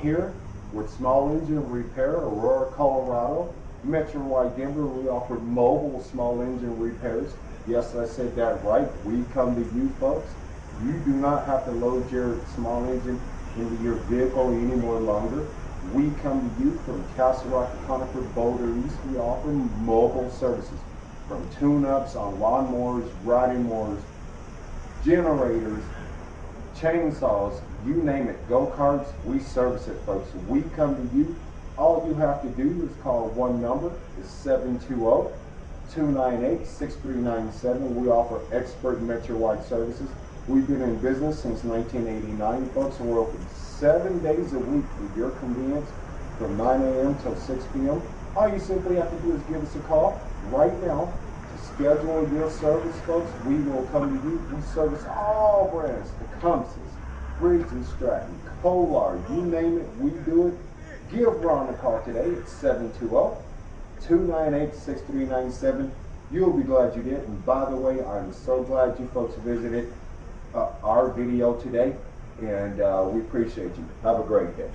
here with small engine repair, Aurora, Colorado. Metro White Denver, we offer mobile small engine repairs. Yes, I said that right. We come to you folks. You do not have to load your small engine into your vehicle any more longer. We come to you from Castle Rock, Conifer, Boulder East. We offer mobile services from tune-ups on lawnmowers, riding mowers, generators, chainsaws, you name it, go-karts, we service it, folks. We come to you. All you have to do is call one number, is 720-298-6397. We offer expert Metro-wide services. We've been in business since 1989, folks, and we're open 7 days a week with your convenience from 9 a.m. till 6 p.m. All you simply have to do is give us a call right now to schedule your service, folks. We will come to you. We service all brands, the Compasses, Briggs & Stratton, Kohler, you name it, we do it. Give Ron a call today at 720-298-6397. You'll be glad you did. And by the way, I'm so glad you folks visited our video today, and we appreciate you. Have a great day.